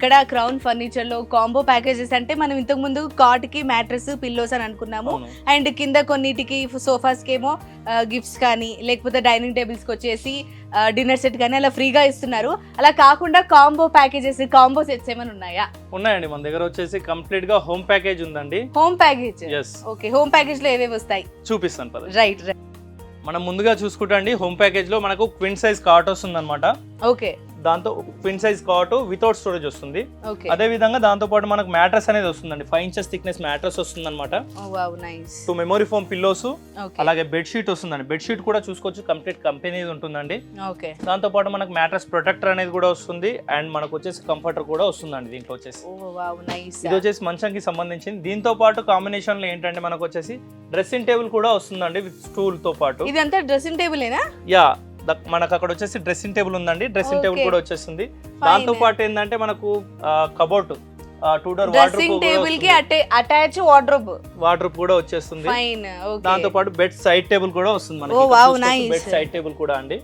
ఇక్కడ crown furniture లో combo packages అంటే మనం ఇంతకు ముందు కాట్ కి మ్యాట్రెస్ పిల్లోస్ అని అనుకున్నాము. అండ్ కింద కొన్నిటికి సోఫాస్ కి ఏమో గిఫ్ట్స్ కానీ లేకపోతే డైనింగ్ టేబుల్స్ కి వచ్చేసి డిన్నర్ సెట్ కానీ అలా ఫ్రీగా ఇస్తున్నారు. అలా కాకుండా కాంబో ప్యాకేజెస్, కాంబో సెట్స్ ఏమైనా ఉన్నాయా? ఉన్నాయండి, మన దగ్గర వచ్చేసి కంప్లీట్ గా హోమ్ ప్యాకేజ్ ఉందండి. Home package, yes. Okay. Home package లో ఏవేవి వస్తాయి చూపిస్తాను పద. రైట్. మనం ముందుగా చూసుకుంటే అండి, హోమ్ ప్యాకేజ్ లో మనకు క్విన్ సైజ్ కాట్ వస్తుంది అనమాట. ఓకే. దాంతో క్విన్ సైజ్ కాట్ వితౌట్ స్టోరేజ్ వస్తుంది. అదే విధంగా దాంతో పాటు మనకు మ్యాట్రస్ అనేది వస్తుందండి. 5 inches థిక్నెస్ మ్యాట్రస్ వస్తుంది అనమాట. 2 మెమరీ ఫోమ్ పిల్లోస్, అలాగే బెడ్ షీట్ వస్తుందండి. బెడ్ షీట్ కూడా చూసుకోవచ్చు, కంప్లీట్ కంపెనీ ఉంటుందండి. దాంతో పాటు మనకు మ్యాట్రస్ ప్రొటెక్టర్ అనేది కూడా వస్తుంది. అండ్ మనకు వచ్చేసి కంఫర్టర్ కూడా వస్తుందండి. దీంట్లో వచ్చేసి ఇది వచ్చేసి మంచంకి సంబంధించింది. దీంతో పాటు కాంబినేషన్ లో ఏంటంటే మనకు వచ్చేసి డ్రెస్సింగ్ టేబుల్ కూడా వస్తుందండి విత్ స్టూల్ తో పాటు. ఇదంతా డ్రెస్సింగ్ టేబులేనా? యా, మనకు అక్కడ వచ్చేసి డ్రెస్సింగ్ టేబుల్ ఉందండి. డ్రెస్సింగ్ టేబుల్ కూడా వచ్చేస్తుంది. దాంతో పాటు ఏంటంటే మనకు కబోర్డ్, 2 డోర్ డ్రెస్సింగ్ టేబుల్ కి అటాచ్ వార్డ్రోబ్ కూడా వచ్చేస్తుంది. దాంతో పాటు బెడ్ సైడ్ టేబుల్ కూడా వస్తుంది మనకి. బెడ్ సైడ్ టేబుల్ కూడా అండి.